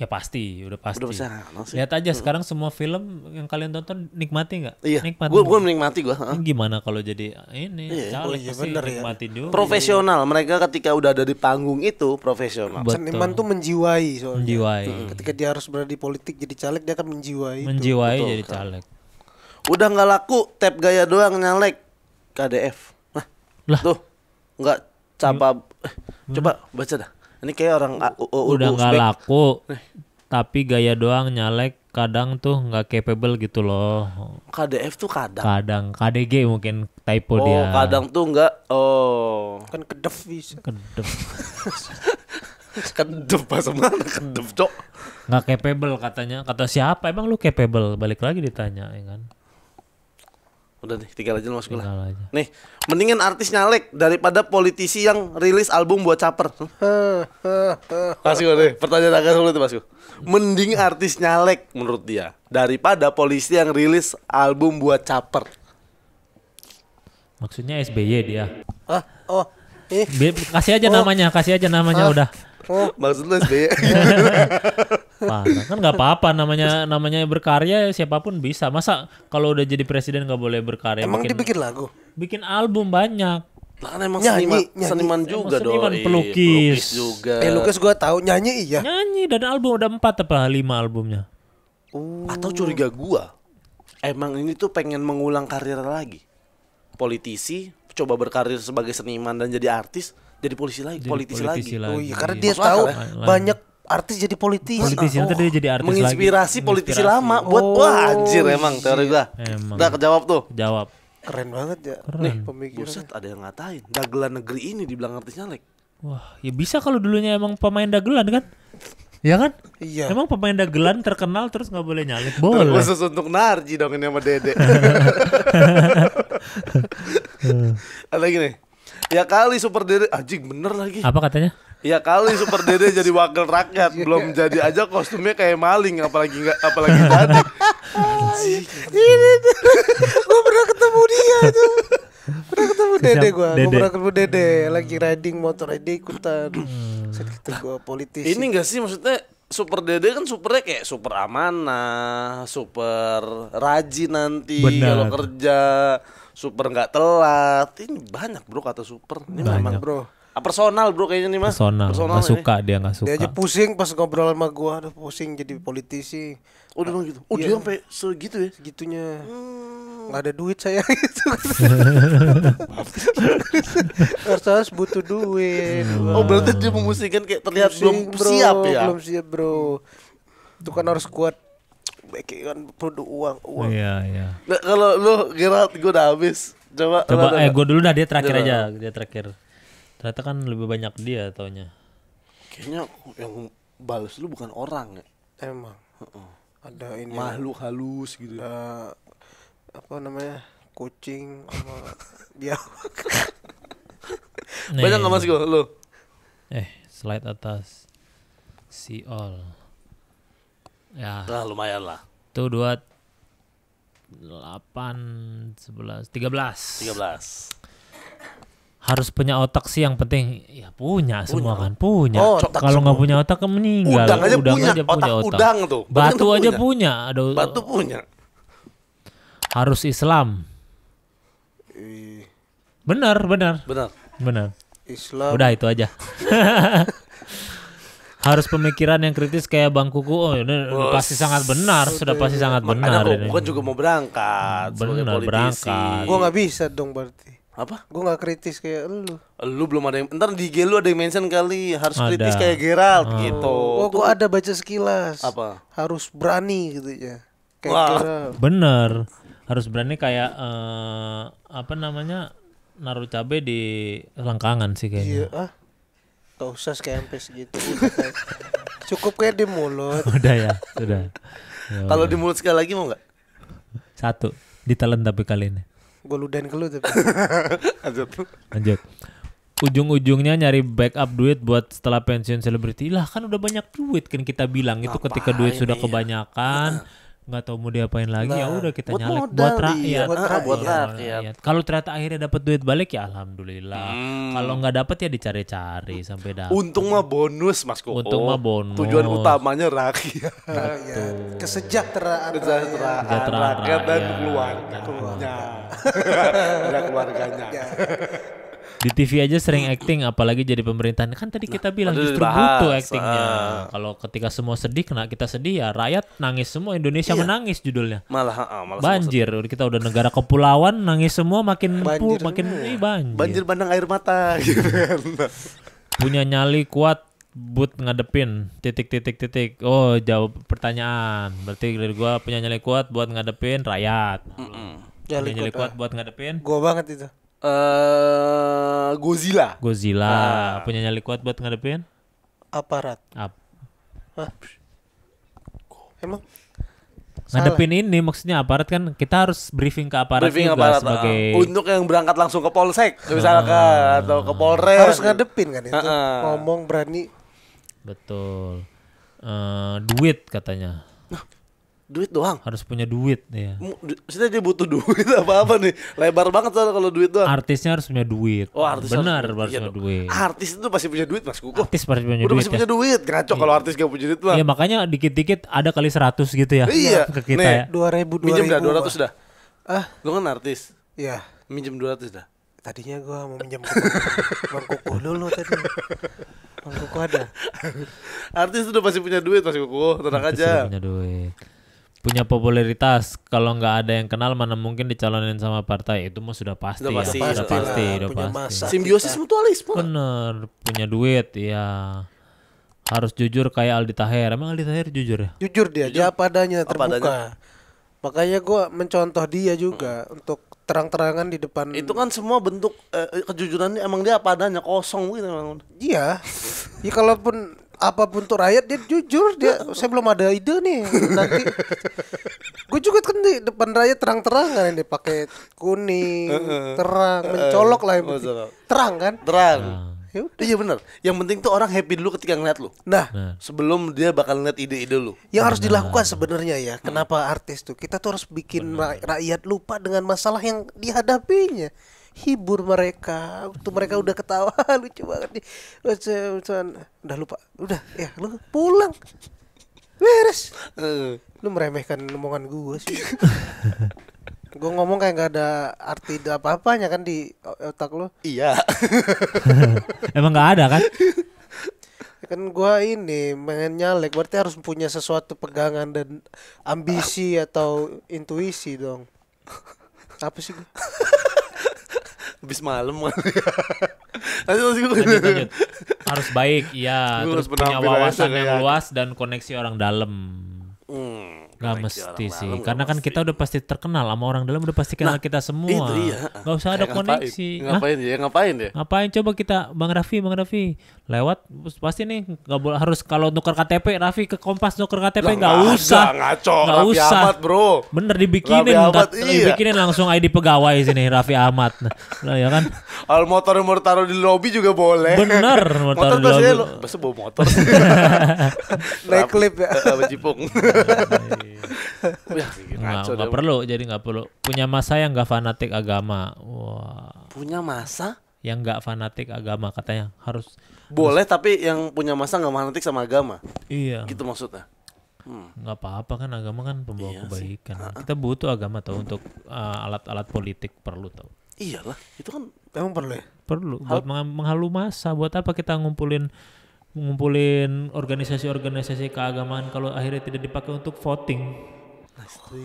Ya pasti, udah pasti. Udah bisa sih. Lihat aja sekarang semua film yang kalian tonton nikmati nggak? Iya. Nikmati. Gue menikmati gue. Ini gimana kalau jadi ini caleg pasti bener ya. nikmatin juga. Profesional. Mereka ketika udah ada di panggung itu profesional. Seniman tuh menjiwai soalnya. Menjiwai. Ketika dia harus berada di politik jadi caleg, dia akan menjiwai. Menjiwai jadi caleg. Udah nggak laku, tap gaya doang nyalek. KDF. Nah, Lah. tuh nggak capa. Coba baca dah. Ini kayak orang Udah nggak laku, tapi gaya doang nyalek. Kadang tuh nggak capable gitu loh. KDF tuh kadang. Kadang KDG mungkin typo dia. Kadang tuh nggak. Oh, Kan kedef bisa. Kedep. kedep pas mana kedep cok. Nggak capable katanya. Kata siapa? Emang lu capable? Balik lagi ditanya, ya kan? Udah nih, tinggal aja masuk lah. Tinggal aja. Nih, mendingan artis nyalek daripada politisi yang rilis album buat caper. Masuk deh, pertanyaan agak sulit tuh Masku. Mending artis nyalek menurut dia daripada polisi yang rilis album buat caper. Maksudnya SBY dia. Kasih aja namanya udah. Maksud lu SBY? Parah. Kan nggak apa-apa namanya berkarya siapapun bisa. Masa kalau udah jadi presiden nggak boleh berkarya? Emang dia bikin lagu? Bikin album banyak. Lah kan emang Nyanyi. seniman juga dong. Seniman pelukis juga. Lukis gua tahu nyanyi iya. Nyanyi dan album udah 4 apa 5 albumnya. Atau curiga gua, emang ini tuh pengen mengulang karir lagi. Politisi coba berkarir sebagai seniman dan jadi artis, jadi politisi lagi. Oh iya, karena dia tahu banyak artis jadi politisi. Politisi tadi dia jadi artis menginspirasi lagi. politisi lama buat wah anjir emang teori gua. Emang. Udah kejawab tuh. Jawab. Keren banget ya. Keren. Pemikiran. Buset, ada yang ngatain dagelan negeri ini dibilang artis nyalek. Wah, ya bisa kalau dulunya emang pemain dagelan kan? Ya kan? Iya. Emang pemain dagelan terkenal terus nggak boleh nyalek? Boleh. Khusus untuk Narji dong ini sama Dede. Ada lagi nih. Ya kali Super Dede anjing bener lagi. Apa katanya? Ya kali Super Dede jadi wakil rakyat, belum jadi aja kostumnya kayak maling, apalagi jadi. Ini gue pernah ketemu dia tuh. Pernah ketemu Dede gue pernah ketemu Dede lagi riding motor dia ikutan. Segitu gue politisi. Ini enggak sih maksudnya Super Dede kan supernya kayak super amanah, super rajin nanti kalau kerja, super nggak telat. Ini banyak bro kata super. Ini memang bro. Personal bro kayaknya nih mas. Personal nggak suka dia nggak suka. Dia aja pusing pas ngobrol sama gua, aduh pusing jadi politisi. Oh dia gitu. Oh dia sampai segitu ya? Segitunya. Nggak ada duit saya gitu. Harus butuh duit. Oh berarti dia memusingkan kayak terlihat belum siap ya? Belum siap bro. Itu kan harus kuat. Kan produk uang. Iya. Nah, kalau lu Gerald gue udah habis. Coba gue dulu dah dia terakhir aja. Dia terakhir. Ternyata kan lebih banyak dia taunya. Kayaknya yang balas lu bukan orang ya. Emang. Ada ini makhluk halus gitu. Apa namanya? Kucing sama dia. Banyak enggak Mas gue lu? Slide atas. See all. Ya. Nah, lumayan lah. Itu 2 8 11 13. Harus punya otak sih yang penting. Ya punya semua kan punya. Kalau nggak punya otak kan meninggal. Udang aja punya otak. Udang tuh. Batu aja punya. Batu punya. Harus Islam. Benar. Islam. Udah itu aja. Harus pemikiran yang kritis kayak Bang Kuku. Oh ini pasti sangat benar. Sudah pasti sangat benar. Makanya gue juga mau berangkat. Benar berangkat. Gue nggak bisa dong berarti. Apa? Gue gak kritis kayak lu. Lu belum ada yang, ntar di IG lu ada yang mention kali harus kritis kayak Gerald gitu. Oh gue ada baca sekilas. Apa? Harus berani gitu ya. Kayak Gerald. Bener. Harus berani kayak apa namanya naruh cabai di selangkangan sih kayaknya. Iya gak usah kayak sampai segitu. Cukup kayak di mulut. Udah ya, sudah. Kalau di mulut sekali lagi mau gak? 1 ditelan tapi kali ini. Gue ludahin ke lu tapi. Lanjut. Ujung-ujungnya nyari backup duit buat setelah pensiun selebriti. Lah kan udah banyak duit kan kita bilang itu ketika duit sudah kebanyakan nggak tahu mau diapain lagi ya udah kita nyalek buat rakyat. Buat rakyat. Kalau ternyata akhirnya dapat duit balik ya alhamdulillah. Kalau nggak dapat ya dicari-cari sampai dapat. Untung mah bonus Mas Koko. Untung mah bonus. Tujuan utamanya rakyat. Kesejahteraan rakyat dan keluarganya. Ada keluarganya. Di TV aja sering acting apalagi jadi pemerintahan. Kan tadi kita bilang justru butuh actingnya. Kalau ketika semua sedih kena kita sedih ya rakyat nangis semua, Indonesia menangis judulnya. Malah banjir. Kita udah negara kepulauan nangis semua makin banjir. Banjir bandang air mata gitu kan. Punya nyali kuat but ngadepin titik. Oh jawab pertanyaan. Berarti dari gua punya nyali kuat buat ngadepin rakyat. Punya nyali kuat buat ngadepin. Gua banget itu. Godzilla. Punya nyali kuat buat ngadepin aparat. Emang ngadepin ini maksudnya aparat kan kita harus briefing ke aparat juga sebagai untuk yang berangkat langsung ke polsek misalkan atau ke polres harus ngadepin kan itu. Ngomong berani. Betul. Duit katanya. Duit doang. Harus punya duit ya. Maksudnya dia butuh duit apa nih? Lebar banget soalnya kalau duit doang. Artisnya harus punya duit. Oh, artis benar harus punya duit. Artis itu pasti punya duit Mas Kuko. Artis pasti punya Udah duit. pasti punya duit. Ngaco kalau artis gak punya duit mah. Iya makanya dikit-dikit ada kali 100 gitu ya. Iya. Ke kita Nih, ya. 2.000 minjem dah 200 dah. Lu kan artis. Iya. Minjem 200 dah. Tadinya gua mau minjem Bang Kuku dulu tadi. Bang Kuku ada. Artis itu udah pasti punya duit Mas Kuko. Tenang Artis aja. sudah punya duit. Punya popularitas, kalau nggak ada yang kenal mana mungkin dicalonin sama partai, itu mah sudah pasti Udah pasti, ya. punya Udah pasti. masa. Simbiosis mutualisme. Bener, punya duit ya. Harus jujur kayak Aldi Taher. Emang Aldi Taher jujur ya? Jujur dia apa adanya, Apa terbuka. Makanya gua mencontoh dia juga untuk terang-terangan di depan. Itu kan semua bentuk kejujurannya emang dia apa adanya kosong gitu emang. Iya. Ya kalaupun apapun tuh rakyat dia jujur dia. Saya belum ada ide nih nanti. Gue juga kan di depan rakyat terang-terangan ini pakai kuning, terang, mencolok lah yang penting. Terang kan? Terang. Ya udah. Iya benar. Yang penting tuh orang happy dulu ketika ngeliat lu. Nah, Sebelum dia bakal ngeliat ide-ide lu. yang harus dilakukan sebenarnya ya, kenapa artis tuh kita tuh harus bikin rakyat lupa dengan masalah yang dihadapinya. Hibur mereka, waktu mereka udah ketawa lucu banget nih. Udah lupa, udah ya lu pulang. Beres. Lu meremehkan omongan gue sih. Gue ngomong kayak gak ada arti apa-apanya kan di otak lu. Iya. Emang nggak ada kan? Kan gue ini pengen nyalek, berarti harus punya sesuatu pegangan dan ambisi atau intuisi dong. Apa sih gue? Habis malam. Lanjut. Harus baik, iya. Lu Terus harus punya penampilan wawasan kayak yang luas dan koneksi orang dalam. Gak koneksi mesti orang sih, dalam karena gak kan mesti. kita udah pasti terkenal sama orang dalam, udah pasti kenal kita semua. Itu iya. Gak usah ada Kayak koneksi. Ngapain dia? Ngapain dia? Ngapain coba kita Bang Raffi lewat pasti nih nggak boleh harus kalau nuker KTP Raffi ke Kompas nuker KTP nggak usah ngaco. nggak Raffi usah Ahmad, bro. bener dibikinin Raffi Ahmad, iya. dibikinin langsung ID pegawai sini Raffi Ahmad nah ya kan Kalau motor mau taruh di lobi juga boleh. bener Motor di biasanya lobi. lo, bawa motor. Naik klip ya. Sama Cipung. Ya, ngaco nggak dah. perlu jadi nggak perlu punya masa yang nggak fanatik agama wah Punya masa? yang nggak fanatik agama katanya harus Boleh tapi yang punya masa nggak fanatik sama agama. iya Gitu maksudnya. nggak apa-apa kan agama kan pembawa Iya kebaikan kita butuh agama tau untuk alat-alat politik perlu tau Iyalah, itu kan Emang perlu ya? perlu buat menghalu massa buat apa kita ngumpulin organisasi-organisasi keagamaan kalau akhirnya tidak dipakai untuk voting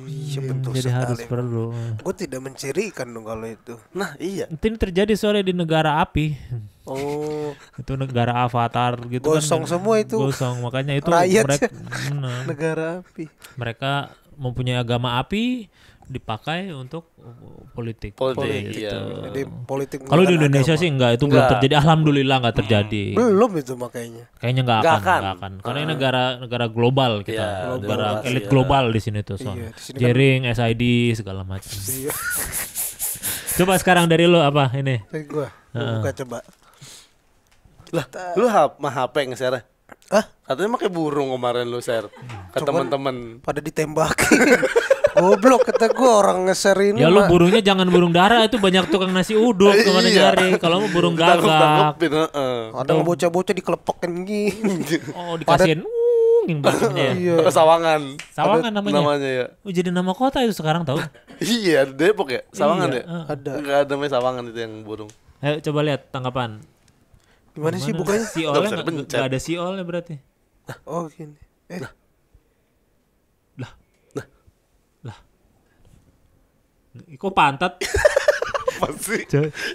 Iya betul jadi harus sekali. perlu Gue tidak mencirikan dong kalau itu. nah iya. ini terjadi soalnya di negara api Oh, itu negara avatar gitu gosong kan semua itu. gosong makanya itu Rakyat mereka negara api. mereka mempunyai agama api dipakai untuk politik. Politik, Gitu. iya. Jadi politik. Kalau di menggunakan Indonesia agama. sih enggak itu belum Enggak. terjadi. Alhamdulillah enggak terjadi. Belum itu makanya. Kayaknya enggak Nggak akan. akan. Karena ini negara global kita. Iya, negara global, elit iya. global di sini tuh soalnya. Iya, di sini kan- Jering, SID segala macam. Iya. Coba sekarang dari lu apa ini? Dari gua buka coba. Lah, lu mah HP nge-share. Hah? Katanya pakai burung kemarin lu share ke Cuman- teman-teman. Pada ditembakin. Goblok kata gua orang nge-share ini. Ya lu mah. burungnya jangan burung dara itu banyak tukang nasi uduk kemana Iya. nyari. Kalau mau burung gagak. Tangkep-tangkepin, heeh. Ada bocah-bocah dikelepekin gini. Oh dikasihin yang burungnya. Iya. Sawangan. Sawangan namanya. Namanya ya. Oh, jadi nama kota itu sekarang tahu. Iya, di Depok ya? Sawangan Iya, ya? Ada. Enggak ada namanya Sawangan itu yang burung. Ayo coba lihat tanggapan. Gimana sih bukanya? Si Nggak olnya bisa dipencet. nggak ada si olnya berarti. Oh gini. Kok pantat? Apa sih?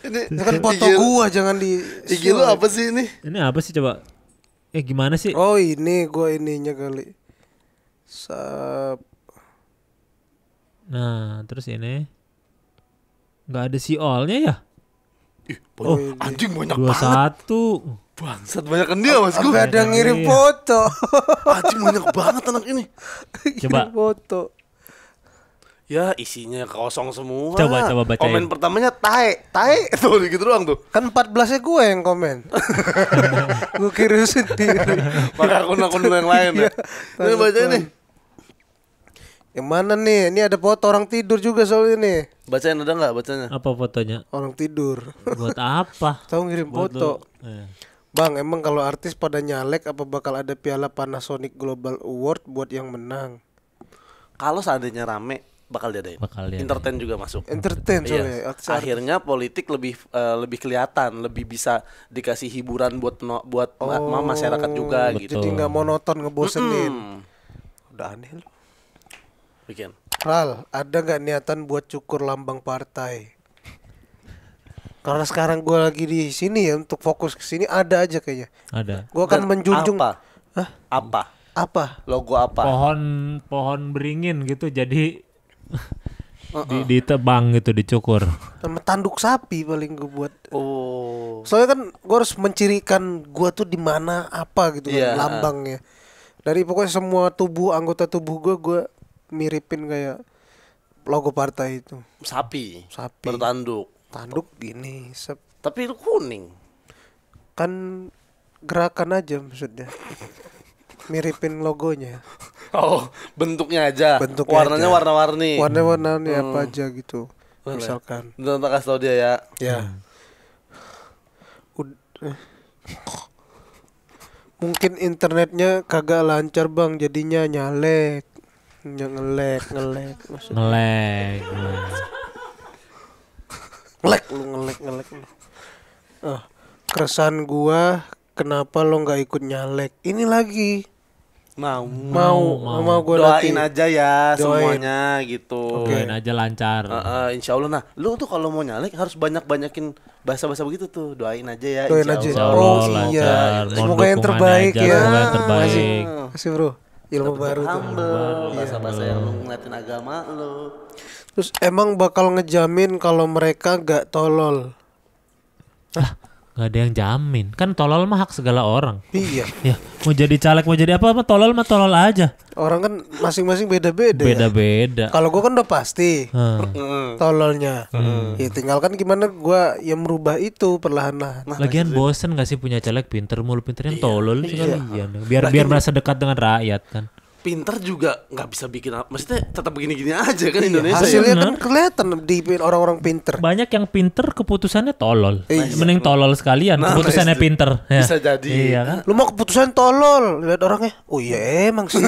Ini Ini kan foto IG gua jangan di IG lu apa sih ini? Ini apa sih coba? Gimana sih? Oh ini gua ininya kali. Sap. Nah, terus ini nggak ada si olnya ya? Anjing banyak banget. 21. Bangsat banyakan dia Mas Gu. Sampai ada yang ngirim foto. Anjing banyak banget anak ini. Coba. Ngirim foto. Ya isinya kosong semua. Coba bacain. Komen pertamanya tae tuh gitu doang tuh. Kan 14-nya gue yang komen. Gue kirim sendiri. Pakai akun-akun yang lain ya. Ini bacain nih. Yang mana nih? Ini ada foto orang tidur juga soalnya nih. Bacain ada nggak bacanya? Apa fotonya? Orang tidur. Buat apa? Tahu ngirim Buat foto. lu. Bang, emang kalau artis pada nyalek apa bakal ada piala Panasonic Global Award buat yang menang? Kalau seandainya rame bakal diadain. Bakal diadain. Entertain juga masuk. Entertain soalnya. Iya. Akhirnya politik lebih kelihatan, lebih bisa dikasih hiburan buat masyarakat juga gitu. Jadi nggak monoton ngebosenin. Udah aneh lu. Bikin. Ral, ada nggak niatan buat cukur lambang partai? Karena sekarang gue lagi di sini ya, untuk fokus ke sini ada aja kayaknya. Ada. Gue akan menjunjung Apa? Hah? Apa? Logo apa? Pohon beringin gitu jadi ditebang gitu, dicukur. sama tanduk sapi paling gue buat. Oh. Soalnya kan gue harus mencirikan gue tuh di mana apa gitu kan, Iya. lambangnya. Dari pokoknya semua anggota tubuh gue miripin kayak logo partai itu. Sapi. Sapi. Bertanduk. Tanduk gini, Tapi itu kuning. kan gerakan aja maksudnya. Miripin logonya. Oh, bentuknya aja. Bentuknya Warnanya aja. warna-warni. Warna-warnanya apa aja gitu. Misalkan. Bentar kasih tau dia ya. Ya. Mungkin internetnya kagak lancar bang, jadinya ngelek maksudnya. Ngelek. Ngelek. Keresahan gua, kenapa lo nggak ikut nyalek? Ini lagi Mau. mau gua Doain nanti. aja ya Doain. semuanya gitu. Doain aja lancar. Insya Allah. Nah, lu tuh kalau mau nyalek harus banyakin bahasa-bahasa begitu tuh. Doain aja ya. Doain insya aja. Insya Allah. Allah Oh, lancar. iya. Mohon Semoga yang dukungannya terbaik aja, ya. Semoga yang terbaik. Kasih bro, ilmu baru tuh. Humble. Bahasa-bahasa yang lu ngeliatin agama lu. Terus emang bakal ngejamin kalau mereka gak tolol? Gak ada yang jamin. Kan tolol mah hak segala orang. Iya. Ya, mau jadi caleg, mau jadi apa mah tolol aja. Orang kan masing-masing beda-beda. Ya. Beda-beda. Kalau gua kan udah pasti Hmm. tololnya. Ya tinggal kan gimana gua yang merubah itu perlahan-lahan. Lagian bosen gak sih punya caleg pinter mulu, pinternya tolol sekalian. Biar merasa dekat dengan rakyat kan. Pinter juga nggak bisa bikin maksudnya tetap begini-gini aja kan Indonesia Hasilnya ya. kan kelihatan di orang-orang pinter. Banyak yang pinter keputusannya tolol. Iya. Mending tolol sekalian, keputusannya itu. pinter. Ya. Bisa jadi. Iya kan? Lu mau keputusan tolol, lihat orangnya. Oh iya emang sih.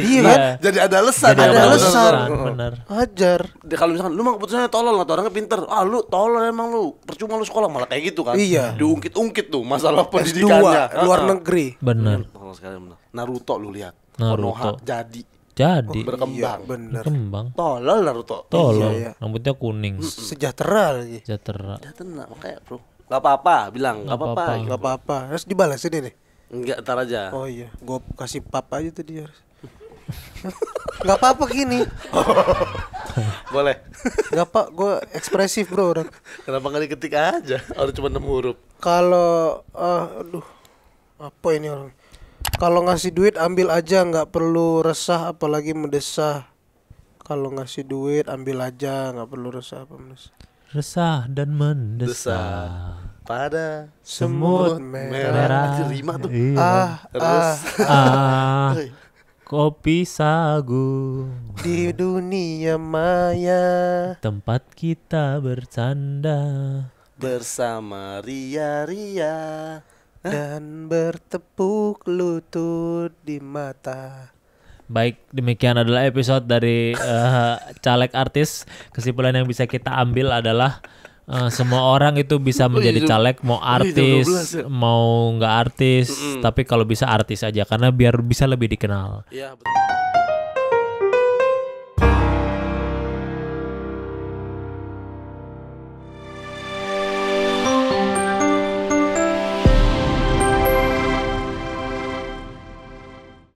Iya kan? Jadi ada alasan. Jadi ya, ada bener-bener. alasan. Bener. Ajar. Kalau misalkan lu mah keputusannya tolol atau orangnya pinter, lu tolol emang lu, percuma lu sekolah malah kayak gitu kan. Iya. Diungkit-ungkit tuh masalah S2 pendidikannya. luar negeri. Bener. Tolol sekali bener. Naruto lu lihat. Naruto. Konoha jadi Jadi berkembang. Bener. kembang. Tolol Naruto. Tolol. Iya. Rambutnya kuning. Sejahtera lagi. Sejahtera. Ya tenang makanya bro. Gak apa-apa bilang gak apa-apa. apa-apa. Gak apa-apa. Harus dibalas ini nih. Enggak ntar aja. Oh iya, gua kasih pap aja tadi harus. Gak apa-apa gini. Boleh. Gak apa, gua ekspresif bro orang. Kenapa gak diketik aja? Orang cuma 6 huruf. Kalau aduh, apa ini orang? Kalau ngasih duit ambil aja, nggak perlu resah apalagi mendesah. Kalau ngasih duit ambil aja, nggak perlu resah apa mendesah. Resah dan mendesah. Pada Semut merah. Anjir, rima tuh. Iya. Terus Kopi sagu. di dunia maya. Tempat kita bercanda. bersama Ria Dan bertepuk lutut di mata. Baik, demikian adalah episode dari caleg artis. Kesimpulan yang bisa kita ambil adalah semua orang itu bisa menjadi caleg, mau artis, mau nggak artis, tapi kalau bisa artis aja karena biar bisa lebih dikenal. Iya betul.